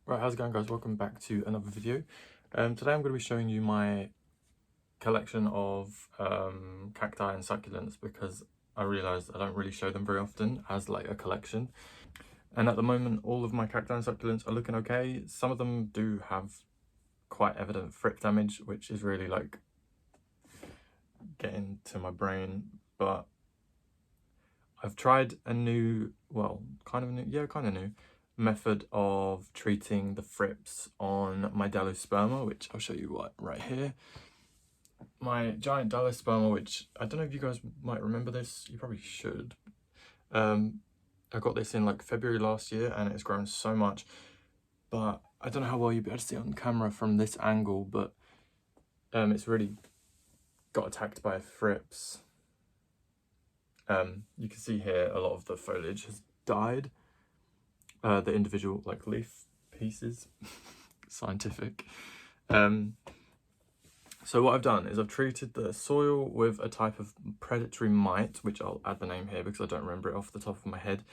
Right, how's it going, guys? Welcome back to another video. Today I'm going to be showing you my collection of cacti and succulents because I realised I don't really show them very often as like a collection. And at the moment, all of my cacti and succulents are looking okay. Some of them do have quite evident Fripp damage, which is really like getting to my brain. But I've tried a new, well, kind of new method of treating the Frips on my Dalosperma, which I'll show you right here. My giant Dalosperma, which I don't know if you guys might remember this, you probably should. I got this in like February last year and it's grown so much, but I don't know how well you'll be able to see it on camera from this angle, but it's really got attacked by Frips. You can see here a lot of the foliage has died. The individual like leaf pieces, scientific. So what I've done is I've treated the soil with a type of predatory mite, which I'll add the name here because I don't remember it off the top of my head.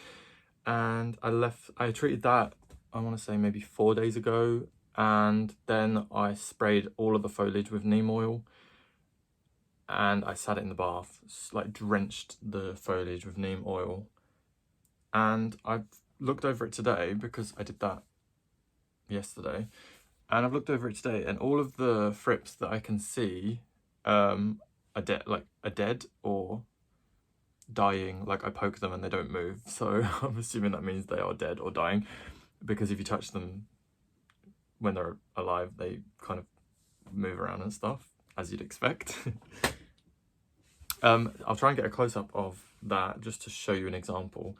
And I treated that, I want to say maybe 4 days ago, and then I sprayed all of the foliage with neem oil and I sat it in the bath, like drenched the foliage with neem oil. And I've looked over it today because I did that yesterday, and I've looked over it today and all of the Frips that I can see are dead or dying. Like I poke them and they don't move, so I'm assuming that means they are dead or dying, because if you touch them when they're alive they kind of move around and stuff, as you'd expect. I'll try and get a close-up of that just to show you an example.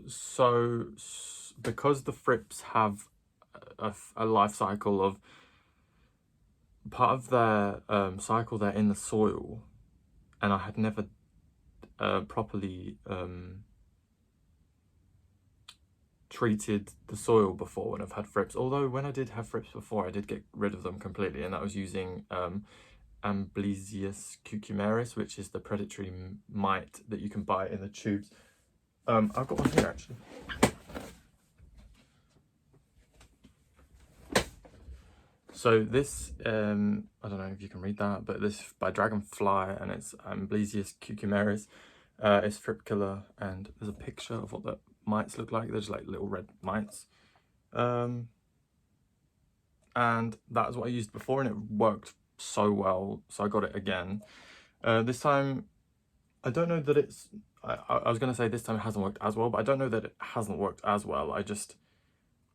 So because the Frips have a life cycle of, part of their cycle they're in the soil, and I had never properly treated the soil before when I've had Frips, although when I did have Frips before I did get rid of them completely, and that was using Amethyst Cactus, which is the predatory mite that you can buy in the tubes. I've got one here actually. So this, I don't know if you can read that, but this by Dragonfly, and it's Amethyst Cactus. It's Fripp killer, and there's a picture of what the mites look like. They're just like little red mites. And that is what I used before, and it worked so well, so I got it again. This time, I don't know that it's, I was going to say this time it hasn't worked as well, but I don't know that it hasn't worked as well. I just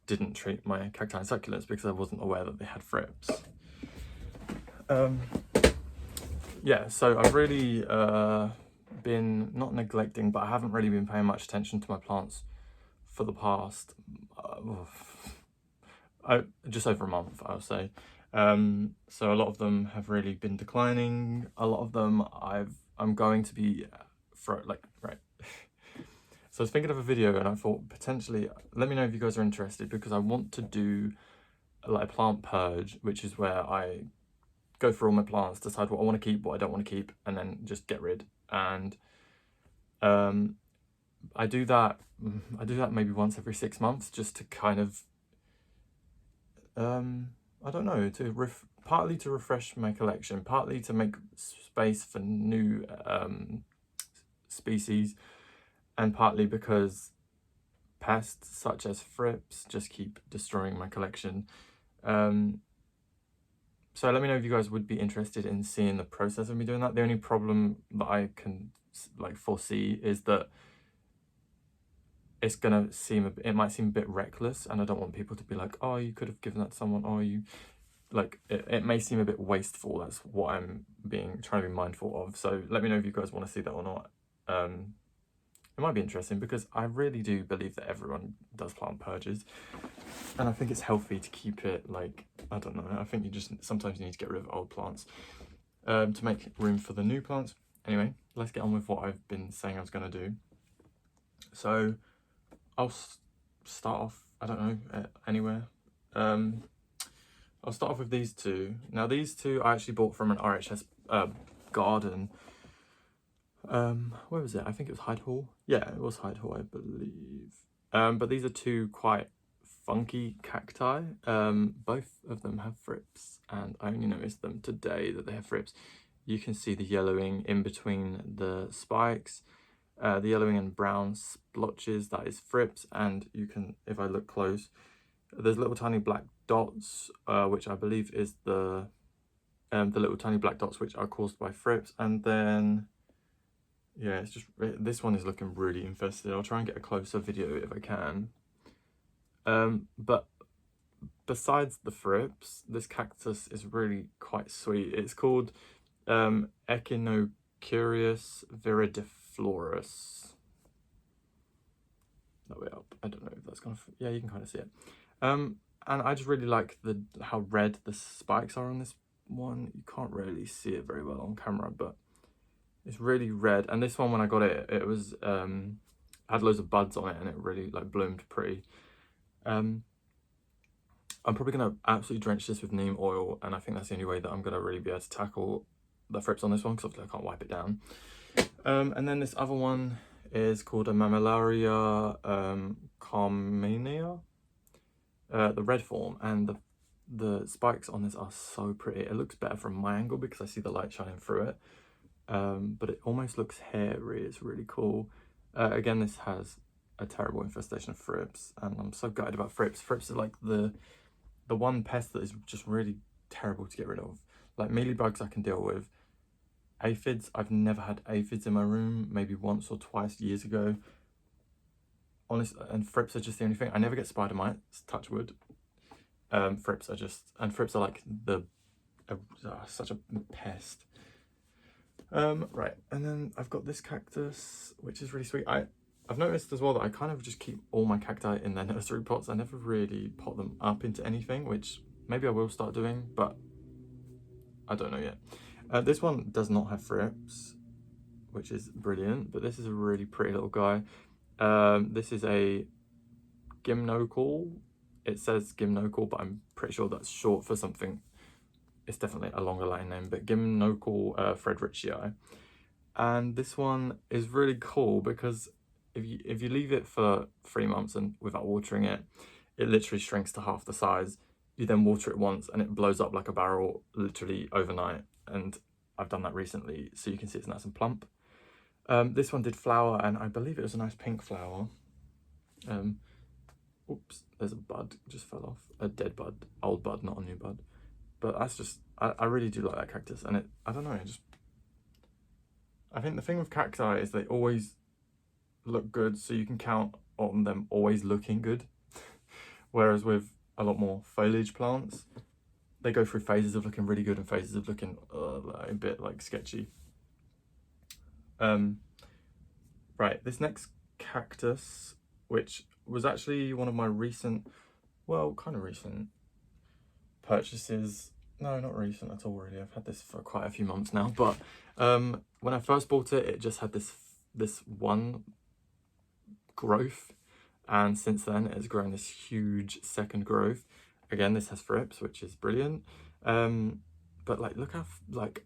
didn't treat my cacti and succulents because I wasn't aware that they had Frips. Yeah, so I've really been not neglecting, but I haven't really been paying much attention to my plants for the past just over a month, I'll say. So a lot of them have really been declining. A lot of them I'm going to be right. So I was thinking of a video and I thought potentially, let me know if you guys are interested, because I want to do like a plant purge, which is where I go through all my plants, decide what I want to keep, what I don't want to keep, and then just get rid. And I do that maybe once every 6 months, just to kind of I don't know, partly to refresh my collection, partly to make space for new species, and partly because pests such as Frips just keep destroying my collection. So let me know if you guys would be interested in seeing the process of me doing that. The only problem that I can like foresee is that it's gonna seem it might seem a bit reckless, and I don't want people to be like, oh, you could have given that to someone, or you like it may seem a bit wasteful. That's what I'm trying to be mindful of. So let me know if you guys want to see that or not. It might be interesting because I really do believe that everyone does plant purges, and I think it's healthy to keep it like, I don't know, I think sometimes you need to get rid of old plants to make room for the new plants. Anyway, let's get on with what I've been saying I was going to do. So I'll start off, I don't know, anywhere. I'll start off with these two. Now these two I actually bought from an RHS garden. Where was it? I think it was Hyde Hall. Yeah, it was Hyde Hall, I believe. But these are two quite funky cacti. Both of them have frips, and I only noticed them today that they have frips. You can see the yellowing in between the spikes, the yellowing and brown splotches, that is frips. And you can, if I look close, there's little tiny black dots, which I believe is the little tiny black dots which are caused by frips. And then yeah, it's just, this one is looking really infested. I'll try and get a closer video if I can. But besides the frips, this cactus is really quite sweet. It's called Echinocurius viridiflorus. That way up. I don't know if that's gonna, yeah, you can kind of see it. And I just really like how red the spikes are on this one. You can't really see it very well on camera, but it's really red. And this one, when I got it, it was had loads of buds on it, and it really like bloomed pretty. I'm probably gonna absolutely drench this with neem oil, and I think that's the only way that I'm gonna really be able to tackle the frips on this one, because obviously I can't wipe it down. And then this other one is called a Mammillaria carminea, the red form, and the spikes on this are so pretty. It looks better from my angle because I see the light shining through it, but it almost looks hairy. It's really cool. Again, this has a terrible infestation of frips, and I'm so gutted about frips. Frips are like the one pest that is just really terrible to get rid of. Like mealybugs I can deal with. Aphids, I've never had aphids in my room, maybe once or twice years ago. Honestly, and frips are just the only thing. I never get spider mites, touch wood. Frips are just, and frips are like such a pest. Right, and then I've got this cactus, which is really sweet. I've noticed as well that I kind of just keep all my cacti in their nursery pots. I never really pot them up into anything, which maybe I will start doing, but I don't know yet. This one does not have frips, which is brilliant, but this is a really pretty little guy. This is a gymnocal. It says gymnocal, but I'm pretty sure that's short for something. It's definitely a longer Latin name, but gymnocal Fredericii. And this one is really cool because if you leave it for 3 months and without watering it, it literally shrinks to half the size. You then water it once and it blows up like a barrel literally overnight. And I've done that recently, so you can see it's nice and plump. This one did flower, and I believe it was a nice pink flower. Oops, there's a bud, just fell off. A dead bud, old bud, not a new bud. But that's just, I really do like that cactus, and I don't know, I think the thing with cacti is they always look good, so you can count on them always looking good. Whereas with a lot more foliage plants, they go through phases of looking really good and phases of looking a bit like sketchy. Right, this next cactus, which was actually one of my recent, well, kind of recent purchases. No, not recent at all really. I've had this for quite a few months now, but when I first bought it, it just had this one growth, and since then it's grown this huge second growth. Again, this has frips, which is brilliant. But like, look how like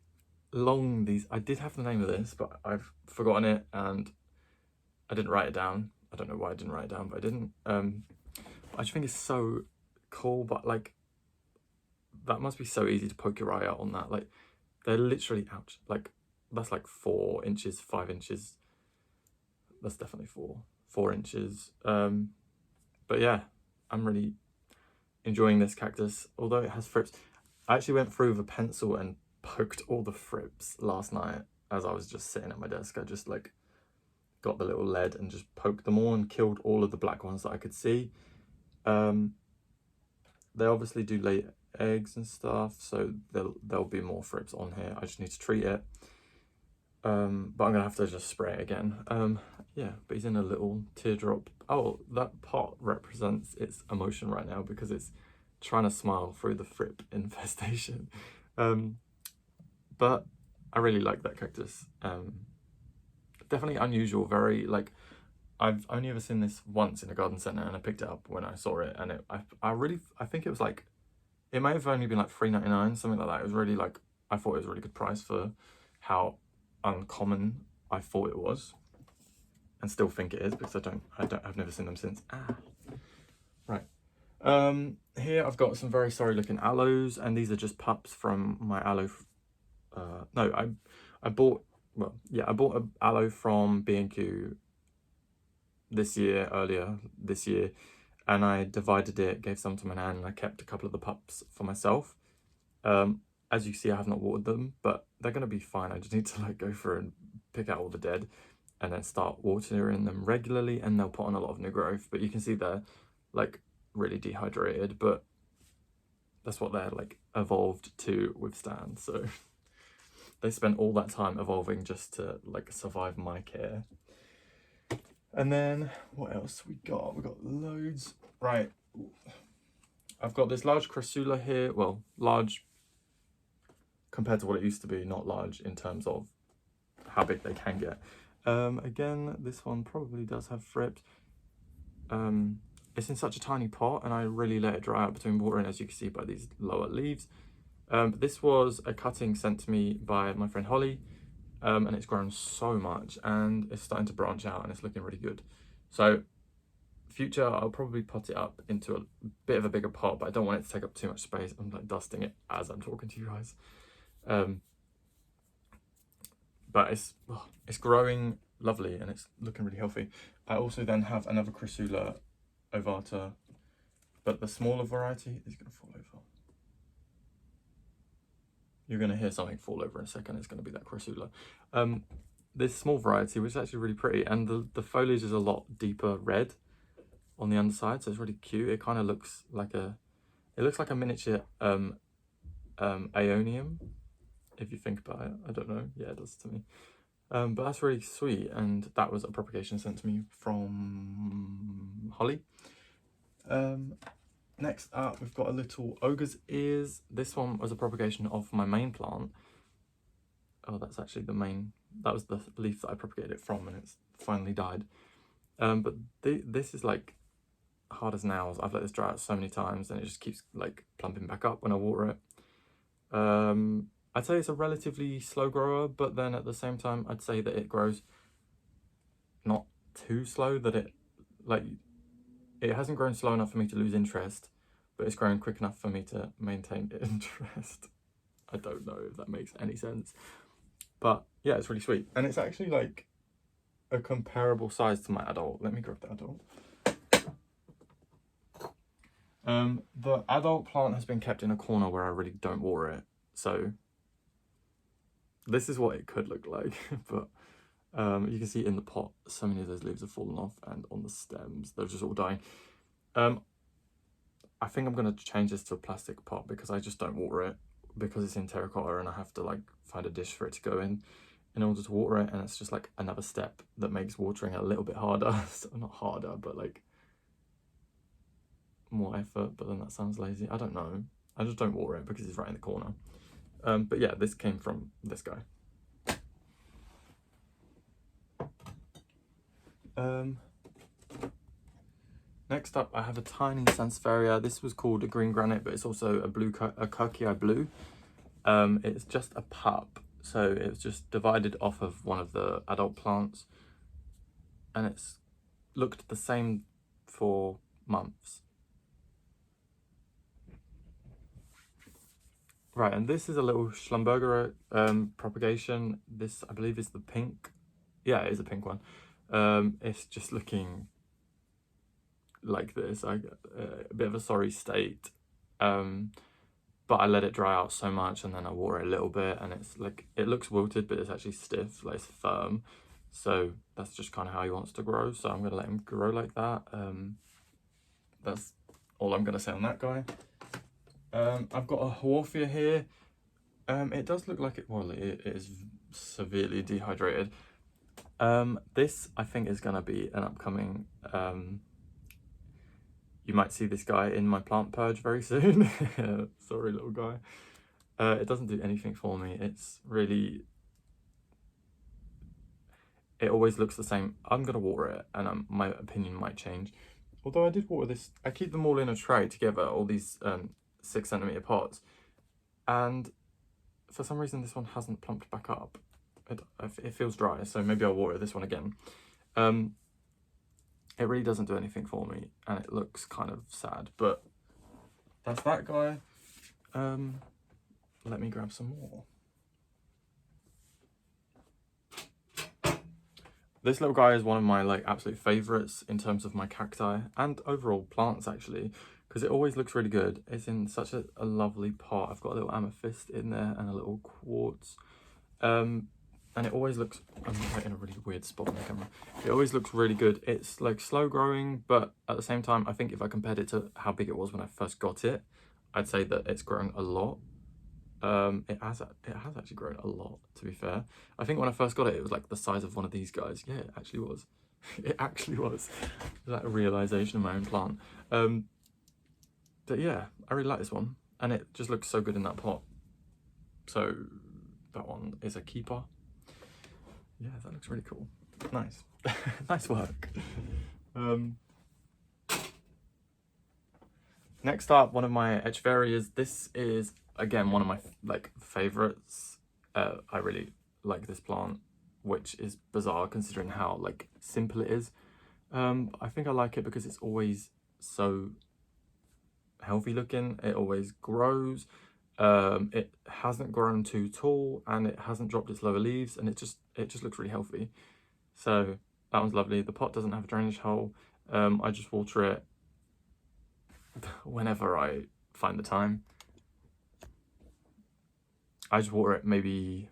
long these, I did have the name of this, but I've forgotten it and I didn't write it down. I don't know why I didn't write it down, but I didn't. I just think it's so cool, but like, that must be so easy to poke your eye out on that. Like, they're literally, ouch, like, that's like 4 inches, 5 inches. That's definitely 4 inches. But yeah, I'm really enjoying this cactus, although it has frips. I actually went through with a pencil and poked all the frips last night as I was just sitting at my desk. I just like got the little lead and just poked them all and killed all of the black ones that I could see. They obviously do lay eggs and stuff, so there'll be more frips on here. I just need to treat it. But I'm gonna have to just spray it again. Yeah, but he's in a little teardrop. Oh, that pot represents its emotion right now because it's trying to smile through the frip infestation. But I really like that cactus. Definitely unusual, very like, I've only ever seen this once in a garden centre, and I picked it up when I saw it, and I think it was like, it may have only been like $3.99, something like that. It was really like, I thought it was a really good price for how uncommon I thought it was. and still think it is because I've never seen them since. Right. Here I've got some very sorry looking aloes, and these are just pups from my aloe. No, I bought an aloe from B&Q earlier this year, and I divided it, gave some to my nan, and I kept a couple of the pups for myself. As you see, I have not watered them, but they're going to be fine. I just need to like go through and pick out all the dead and then start watering them regularly, and they'll put on a lot of new growth. But you can see they're like really dehydrated, but that's what they're like evolved to withstand. So they spent all that time evolving just to like survive my care. And then what else we got? We got loads. Right, I've got this large Chrysula here. Well, large compared to what it used to be, not large in terms of how big they can get. Again, this one probably does have Frips. It's in such a tiny pot, and I really let it dry out between watering, as you can see by these lower leaves. This was a cutting sent to me by my friend Holly, and it's grown so much, and it's starting to branch out, and it's looking really good. So future, I'll probably pot it up into a bit of a bigger pot, but I don't want it to take up too much space. I'm like dusting it as I'm talking to you guys. But it's growing lovely, and it's looking really healthy. I also then have another Chrysula ovata, but the smaller variety is going to fall over. You're going to hear something fall over in a second. It's going to be that Chrysula. This small variety, which is actually really pretty, and the foliage is a lot deeper red on the underside, so it's really cute. It kind of looks like a miniature Aeonium, if you think about it. I don't know. Yeah, it does to me. But that's really sweet, and that was a propagation sent to me from Holly. Next up, we've got a little Ogres Ears. This one was a propagation of my main plant. Oh, that's actually that was the leaf that I propagated it from, and it's finally died. But this is like hard as nails. I've let this dry out so many times, and it just keeps like plumping back up when I water it. I'd say it's a relatively slow grower, but then at the same time, I'd say that it grows not too slow, that it hasn't grown slow enough for me to lose interest, but it's grown quick enough for me to maintain interest. I don't know if that makes any sense, but yeah, it's really sweet. And it's actually like a comparable size to my adult. Let me grab the adult. The adult plant has been kept in a corner where I really don't water it, so this is what it could look like. But you can see in the pot, so many of those leaves have fallen off, and on the stems, they're just all dying. I think I'm going to change this to a plastic pot because I just don't water it, because it's in terracotta, and I have to like find a dish for it to go in order to water it, and it's just like another step that makes watering a little bit harder. So, not harder, but like more effort, but then that sounds lazy. I don't know. I just don't water it because it's right in the corner. But yeah, this came from this guy. Next up, I have a tiny Sansfaria. This was called a green granite, but it's also a Kirkii blue. It's just a pup, so it was just divided off of one of the adult plants, and it's looked the same for months. Right, and this is a little schlumberger propagation. This, I believe, is the pink. Yeah, it is a pink one. It's just looking like this, a bit of a sorry state. But I let it dry out so much, and then I wore it a little bit, and it's like, it looks wilted, but it's actually stiff, like it's firm. So that's just kind of how he wants to grow. So I'm gonna let him grow like that. That's all I'm gonna say on that guy. I've got a Euphorbia here. It does look like it is severely dehydrated. This I think is gonna be an upcoming, you might see this guy in my plant purge very soon. Sorry, little guy. It doesn't do anything for me. It's really, it always looks the same. I'm gonna water it, and my opinion might change. Although I did water this, I keep them all in a tray together, all these 6 centimeter pots, and for some reason this one hasn't plumped back up. It feels dry, so maybe I'll water this one again. It really doesn't do anything for me, and it looks kind of sad, but that's that guy. Let me grab some more. This little guy is one of my like absolute favorites in terms of my cacti and overall plants, actually, because it always looks really good. It's in such a lovely pot. I've got a little amethyst in there and a little quartz. And it always looks, I'm in a really weird spot on the camera. It always looks really good. It's like slow growing, but at the same time, I think if I compared it to how big it was when I first got it, I'd say that it's grown a lot. It has actually grown a lot, to be fair. I think when I first got it, it was like the size of one of these guys. Yeah, it actually was. It actually was. That realization of my own plant. But yeah, I really like this one, and it just looks so good in that pot. So that one is a keeper. Yeah, that looks really cool. Nice. Nice work. Next up, one of my Euphobias. This is again one of my like favorites. I really like this plant, which is bizarre considering how like simple it is. I think I like it because it's always so healthy looking. It always grows. It hasn't grown too tall, and it hasn't dropped its lower leaves, and it just looks really healthy. So that one's lovely. The pot doesn't have a drainage hole. I just water it whenever I find the time. I just water it maybe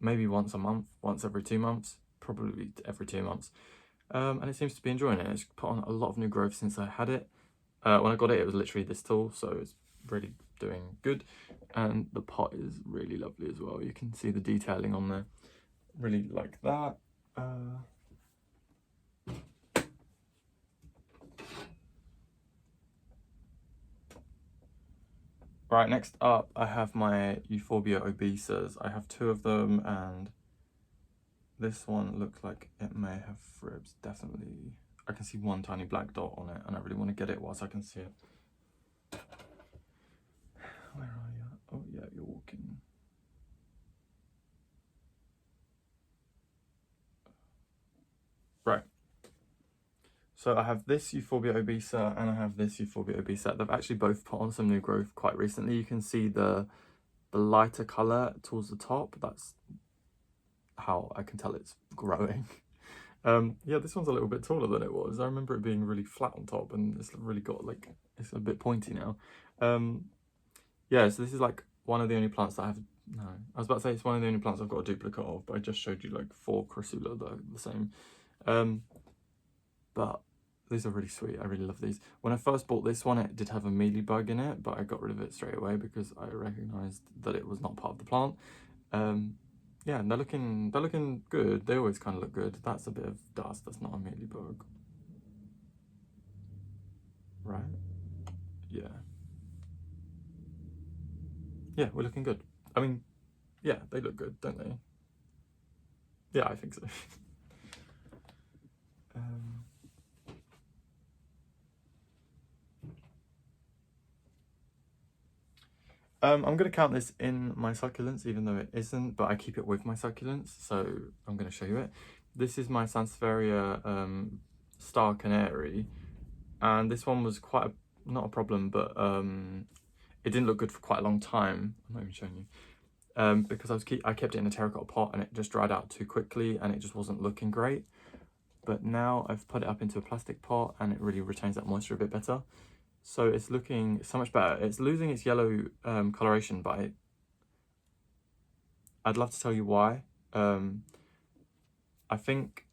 once a month, once every 2 months, probably every 2 months. And it seems to be enjoying it. It's put on a lot of new growth since I had it. When I got it, it was literally this tall, so it's really doing good. And the pot is really lovely as well. You can see the detailing on there. Really like that. Right, next up I have my Euphorbia obesas. I have 2 of them, and this one looks like it may have Frips, definitely. I can see one tiny black dot on it, and I really want to get it whilst I can see it. Where are you? Oh yeah, you're walking. Right. So I have this Euphorbia obesa and I have this Euphorbia obesa. They've actually both put on some new growth quite recently. You can see the lighter colour towards the top. That's how I can tell it's growing. Yeah, this one's a little bit taller than it was. I remember it being really flat on top, and it's really got like, it's a bit pointy now. Yeah, so this is like one of the only plants that I have. No, I was about to say it's one of the only plants I've got a duplicate of, but I just showed you like 4 Chrysolovata that are the same. But these are really sweet. I really love these. When I first bought this one, it did have a mealybug in it, but I got rid of it straight away because I recognised that it was not part of the plant. Yeah, and they're looking good. They always kind of look good. That's a bit of dust. That's not a mealybug, right? Yeah. Yeah, we're looking good. I mean, yeah, they look good, don't they? Yeah, I think so. I'm going to count this in my succulents, even though it isn't, but I keep it with my succulents, so I'm going to show you it. This is my Sansfaria Star Canary, and this one was not a problem, but it didn't look good for quite a long time. I'm not even showing you. Because I kept it in a terracotta pot, and it just dried out too quickly, and it just wasn't looking great. But now I've put it up into a plastic pot, and it really retains that moisture a bit better. So it's looking so much better. It's losing its yellow coloration, but I'd love to tell you why. I think,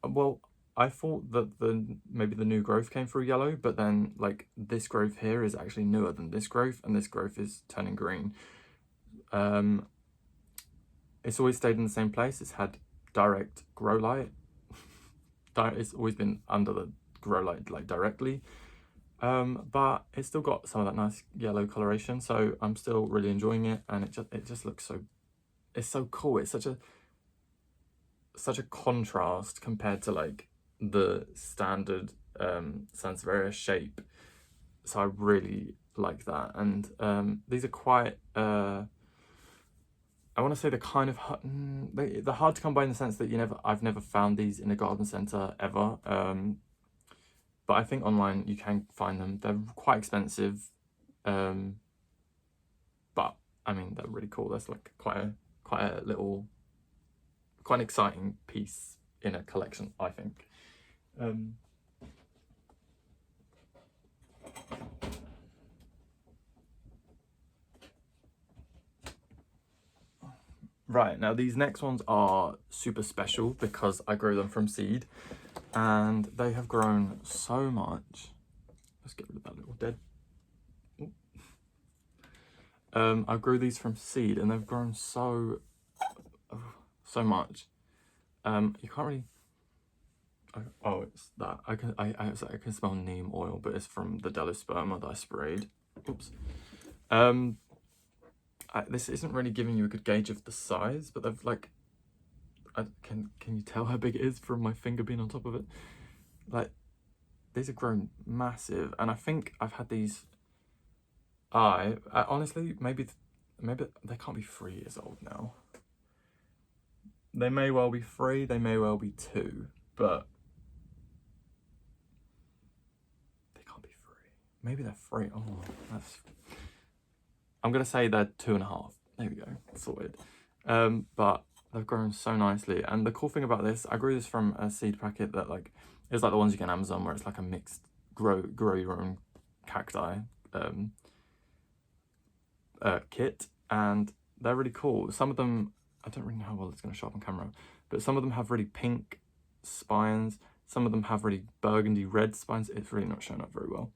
well, I thought that maybe the new growth came through yellow, but then like this growth here is actually newer than this growth, and this growth is turning green. It's always stayed in the same place. It's had direct grow light. It's always been under the grow light, like directly. But it's still got some of that nice yellow coloration, so I'm still really enjoying it, and it just looks so, it's so cool. It's such a contrast compared to like the standard Sansfaria shape, so I really like that. And these are quite I want to say they're kind of they're hard to come by in the sense that I've never found these in a garden centre ever. But I think online you can find them. They're quite expensive, but I mean they're really cool. That's like quite a little, quite an exciting piece in a collection, I think. Right, now these next ones are super special because I grew them from seed and they have grown so much. Let's get rid of that little dead. I grew these from seed and they've grown so much. You can't really. Oh, it's that. I can smell neem oil, but it's from the Sperm that I sprayed. Oops. This isn't really giving you a good gauge of the size, but they've like. Can you tell how big it is from my finger being on top of it? Like, these have grown massive, and I think I've had these. I honestly maybe they can't be 3 years old now. They may well be 3, they may well be 2, but they can't be 3. Maybe they're 3. Oh, that's. I'm gonna say they're 2.5. There we go, sorted. But they've grown so nicely, and the cool thing about this, I grew this from a seed packet that like it's like the ones you get on Amazon where it's like a mixed grow your own cacti kit, and they're really cool. Some of them, I don't really know how well it's going to show up on camera, but some of them have really pink spines, some of them have really burgundy red spines. It's really not showing up very well.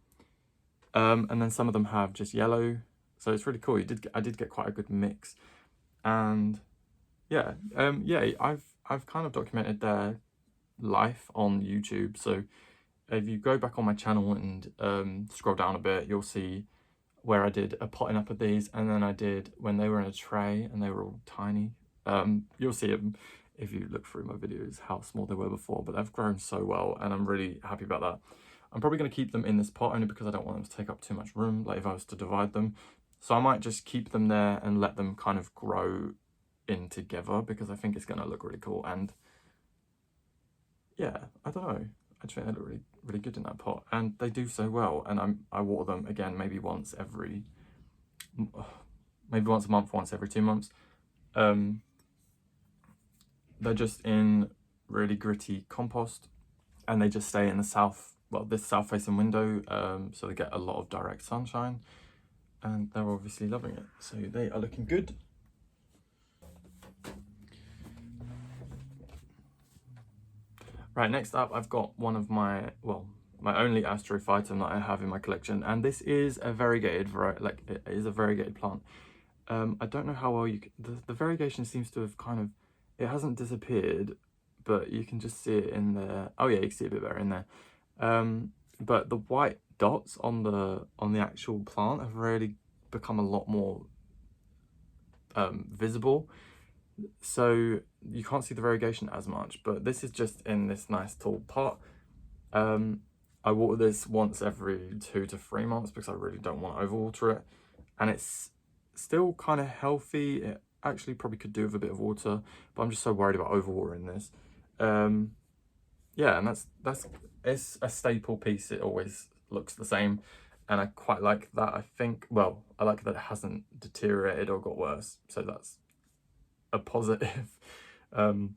And then some of them have just yellow, so it's really cool. I did get quite a good mix, and yeah, I've kind of documented their life on YouTube. So if you go back on my channel and scroll down a bit, you'll see where I did a potting up of these, and then I did when they were in a tray and they were all tiny. You'll see them if you look through my videos how small they were before, but they've grown so well and I'm really happy about that. I'm probably going to keep them in this pot only because I don't want them to take up too much room, like if I was to divide them. So I might just keep them there and let them kind of grow in together because I think it's going to look really cool. And yeah, I don't know, I just think they look really, really good in that pot, and they do so well. And I water them again maybe once a month, once every 2 months. They're just in really gritty compost, and they just stay in the this south facing window, so they get a lot of direct sunshine, and they're obviously loving it. So they are looking good. Right, next up I've got one of my only astrophytum that I have in my collection, and this is a variegated variety. Like, it is a variegated plant. I don't know how well the variegation seems to have it hasn't disappeared, but you can just see it in there. Oh yeah, you can see a bit better in there. But the white dots on the actual plant have really become a lot more visible, so you can't see the variegation as much. But this is just in this nice tall pot. I water this once every 2 to 3 months because I really don't want to overwater it, and it's still kind of healthy. It actually probably could do with a bit of water, but I'm just so worried about overwatering this. Yeah, and it's a staple piece. It always looks the same, and I quite like that. I like that it hasn't deteriorated or got worse, so that's a positive. But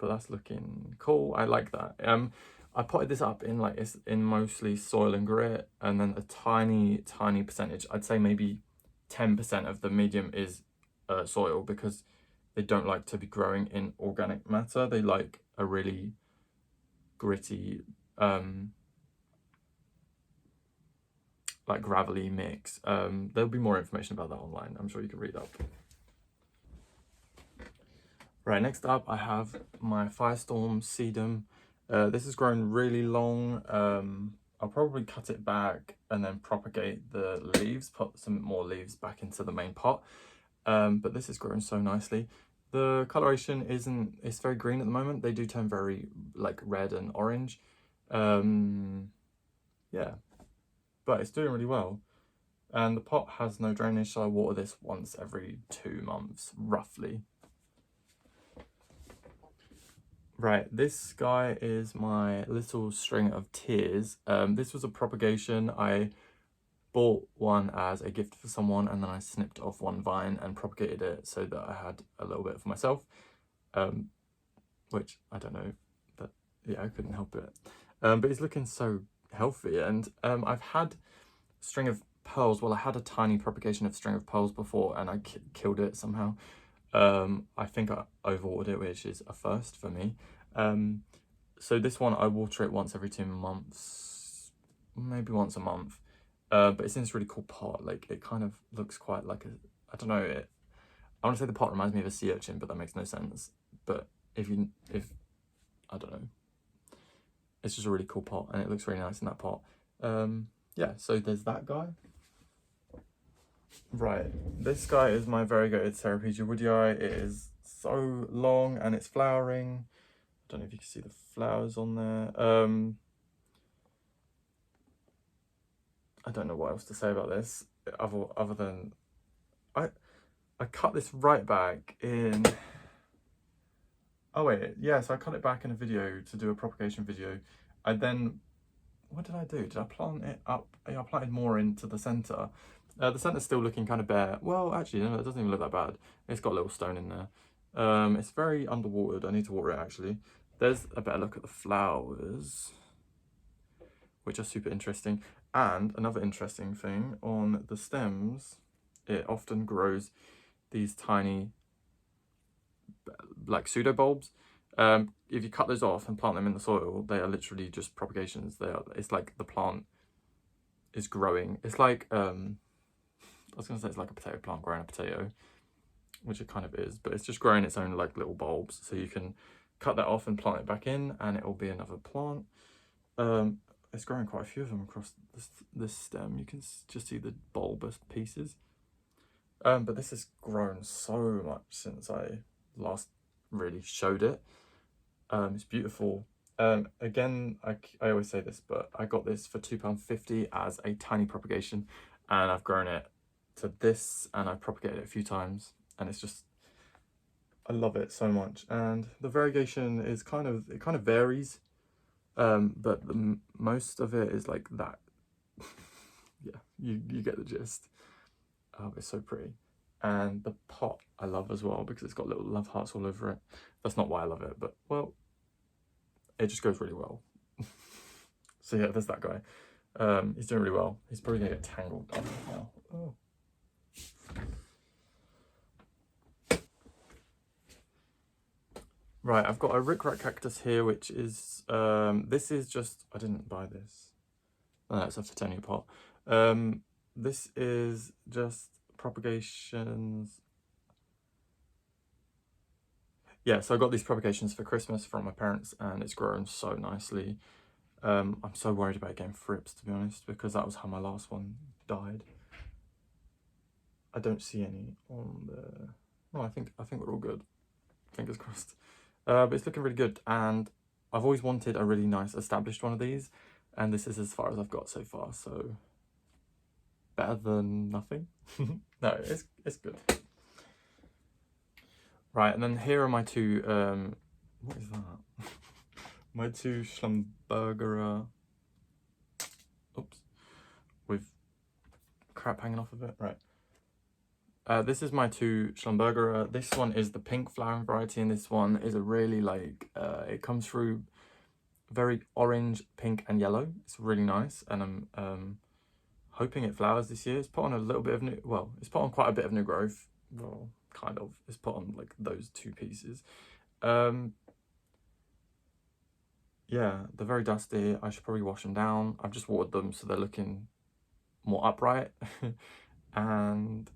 that's looking cool. I like that. I potted this up it's in mostly soil and grit, and then a tiny percentage, I'd say maybe 10% of the medium is soil, because they don't like to be growing in organic matter. They like a really gritty, like gravelly mix. There'll be more information about that online. I'm sure you can read up. Right, next up I have my Firestorm sedum. This has grown really long. I'll probably cut it back and then propagate the leaves, put some more leaves back into the main pot. But this is growing so nicely. The coloration it's very green at the moment. They do turn very like red and orange. Yeah, but it's doing really well. And the pot has no drainage, so I water this once every 2 months, roughly. Right, this guy is my little string of tears. This was a propagation. I bought one as a gift for someone, and then I snipped off one vine and propagated it so that I had a little bit for myself. Which I don't know, but yeah, I couldn't help it. But it's looking so healthy, and I've had string of pearls. Well, I had a tiny propagation of string of pearls before, and I killed it somehow. I think I overwatered it, which is a first for me. So this one I water it once every 2 months, maybe once a month. But it's in this really cool pot. Like, it kind of looks quite like a, I don't know, I want to say the pot reminds me of a sea urchin, but that makes no sense. But if I don't know, it's just a really cool pot, and it looks really nice in that pot. Yeah, so there's that guy. Right, this guy is my variegated Ceropegia woodii. It is so long and it's flowering. I don't know if you can see the flowers on there. I don't know what else to say about this other than I cut this right back in. Oh wait, yeah, so I cut it back in a video to do a propagation video. What did I do? Did I plant it up? Yeah, I planted more into the centre. The centre's still looking kind of bare. Well, actually, no, it doesn't even look that bad. It's got a little stone in there. It's very underwatered. I need to water it, actually. There's a better look at the flowers, which are super interesting. And another interesting thing, on the stems, it often grows these tiny, like, pseudobulbs. If you cut those off and plant them in the soil, they are literally just propagations. It's like the plant is growing. It's like, I was going to say it's like a potato plant growing a potato, which it kind of is, but it's just growing its own like little bulbs. So you can cut that off and plant it back in, and it will be another plant. It's growing quite a few of them across this stem. You can just see the bulbous pieces. But this has grown so much since I last really showed it. It's beautiful. Again, I always say this, but I got this for £2.50 as a tiny propagation, and I've grown it to this, and I've propagated it a few times, and it's just, I love it so much. And the variegation is kind of varies, but most of it is like that. Yeah, you get the gist. Oh, it's so pretty. And the pot I love as well, because it's got little love hearts all over it. That's not why I love it, but, well, it just goes really well. So yeah, there's that guy. He's doing really well. He's probably gonna get tangled up now. Oh. Right, I've got a Rickrack cactus here, which is, this is just, I didn't buy this. Oh, no, it's a Photonia pot. This is just propagations. Yeah, so I got these propagations for Christmas from my parents, and it's grown so nicely. I'm so worried about getting Frips, to be honest, because that was how my last one died. I don't see any on the... No, I think we're all good. Fingers crossed. But it's looking really good, and I've always wanted a really nice established one of these, and this is as far as I've got so far, so better than nothing. No, it's good. Right, and then here are my two, what is that? My two schlumberger, oops, with crap hanging off of it, right. This is my two schlumberger. This one is the pink flowering variety, and this one is a really like, it comes through very orange, pink and yellow. It's really nice, and I'm hoping it flowers this year. It's put on a little bit of new, well, it's put on quite a bit of new growth. Well, kind of. It's put on like those two pieces. Yeah, they're very dusty. I should probably wash them down. I've just watered them so they're looking more upright. And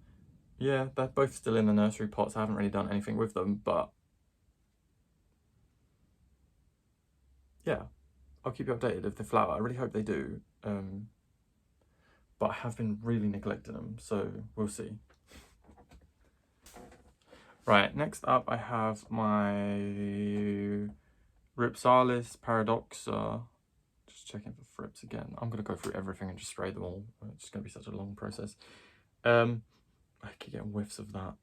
yeah, they're both still in the nursery pots. I haven't really done anything with them, but yeah, I'll keep you updated if they flower. I really hope they do. But I have been really neglecting them, so we'll see. Right, next up I have my Repsolis paradoxa. Just checking for Frips again. I'm going to go through everything and just spray them all. It's just going to be such a long process. I keep getting whiffs of that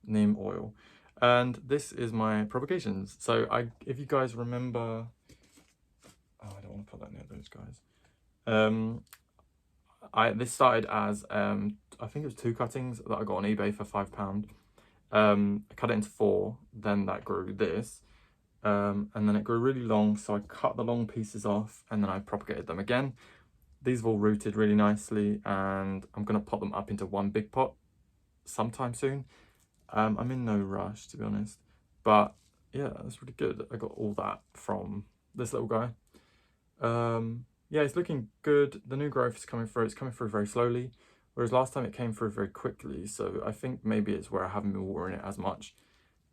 neem oil. And this is my propagations. So if you guys remember, oh, I don't want to put that near those guys. This started as I think it was 2 cuttings that I got on eBay for £5. I cut it into 4, then that grew this, and then it grew really long, so I cut the long pieces off and then I propagated them again. These have all rooted really nicely, and I'm going to pot them up into one big pot sometime soon. I'm in no rush, to be honest, but yeah, that's really good. I got all that from this little guy. Yeah, it's looking good. The new growth is coming through. It's coming through very slowly, whereas last time it came through very quickly. So I think maybe it's where I haven't been watering it as much.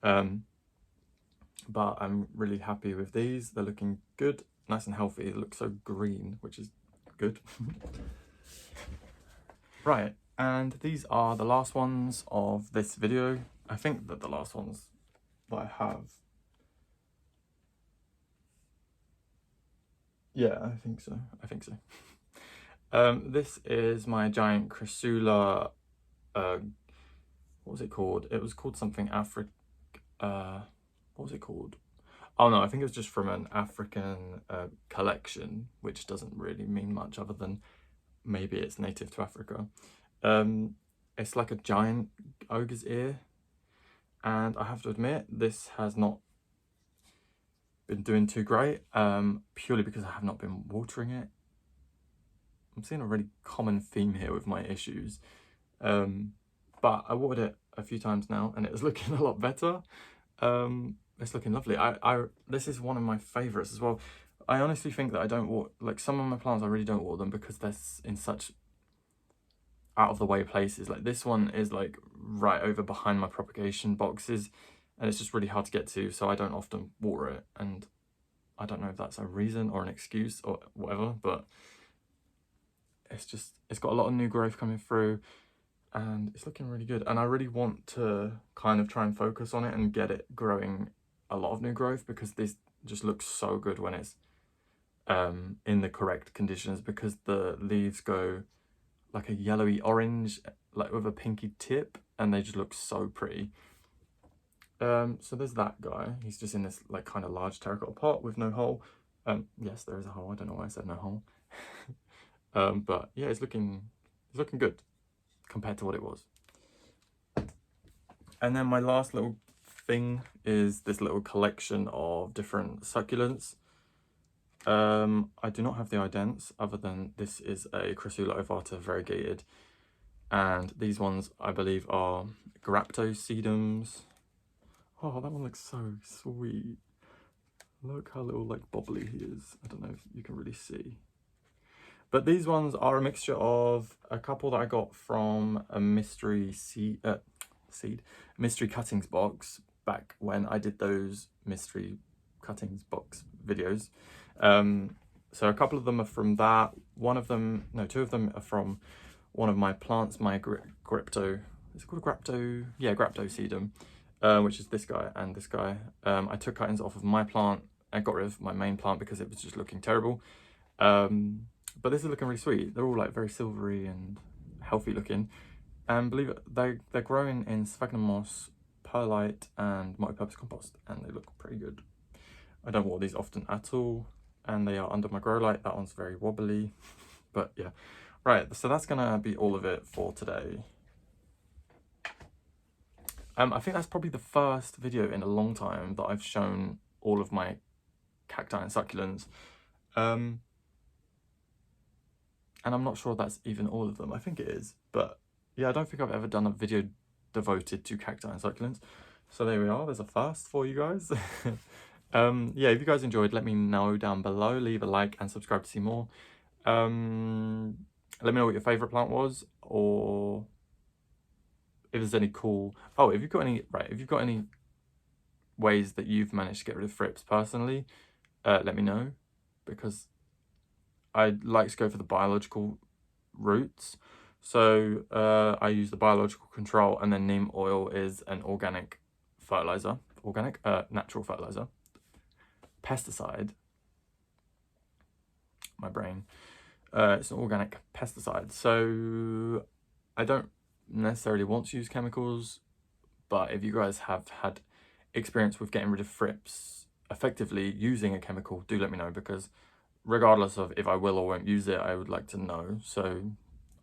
But I'm really happy with these. They're looking good, nice and healthy. They look so green, which is good. Right, and these are the last ones of this video. I think that the last ones that I have. Yeah, I think so. This is my giant Chrysula, what was it called? It was called something what was it called? Oh no, I think it was just from an African collection, which doesn't really mean much other than maybe it's native to Africa. It's like a giant ogre's ear, and I have to admit, this has not been doing too great, purely because I have not been watering it. I'm seeing a really common theme here with my issues, but I watered it a few times now and it is looking a lot better. It's looking lovely. This is one of my favorites as well. I honestly think that I don't water, like some of my plants I really don't water them because they're in such out of the way places. Like this one is like right over behind my propagation boxes, and it's just really hard to get to, so I don't often water it. And I don't know if that's a reason or an excuse or whatever, but it's got a lot of new growth coming through and it's looking really good. And I really want to kind of try and focus on it and get it growing a lot of new growth, because this just looks so good when it's in the correct conditions, because the leaves go like a yellowy orange, like with a pinky tip, and they just look so pretty. So there's that guy. He's just in this like kind of large terracotta pot with no hole. Yes, there is a hole. I don't know why I said no hole. But yeah, it's looking good compared to what it was. And then my last little thing is this little collection of different succulents. I do not have the idents, other than this is a Chrysolovata variegated, and these ones I believe are sedums. Oh, that one looks so sweet. Look how little like bobbly he is. I don't know if you can really see. But these ones are a mixture of a couple that I got from a mystery cuttings box back when I did those mystery cuttings box videos. So a couple of them are from that. Two of them are from one of my plants, my Grapto. Is it called a Grapto? Yeah, Grapto sedum. Which is this guy and this guy. I took cuttings off of my plant and got rid of my main plant because it was just looking terrible. But this is looking really sweet. They're all like very silvery and healthy looking. And believe it, they're growing in sphagnum moss, perlite and multi-purpose compost, and they look pretty good. I don't water these often at all, and they are under my grow light. That one's very wobbly, but yeah. Right, so that's gonna be all of it for today. I think that's probably the first video in a long time that I've shown all of my cacti and succulents. And I'm not sure that's even all of them. I think it is. But yeah, I don't think I've ever done a video devoted to cacti and succulents. So there we are. There's a first for you guys. Yeah, if you guys enjoyed, let me know down below. Leave a like and subscribe to see more. Let me know what your favourite plant was, or if there's any cool... Oh, if you've got any ways that you've managed to get rid of Frips personally, let me know, because I like to go for the biological routes. So I use the biological control, and then neem oil is an organic fertilizer, natural fertilizer. Pesticide, my brain. It's an organic pesticide, so I don't necessarily want to use chemicals, but if you guys have had experience with getting rid of Frips effectively using a chemical, do let me know, because regardless of if I will or won't use it, I would like to know. So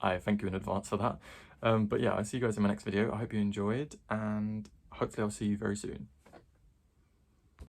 I thank you in advance for that. But yeah, I'll see you guys in my next video. I hope you enjoyed, and hopefully I'll see you very soon.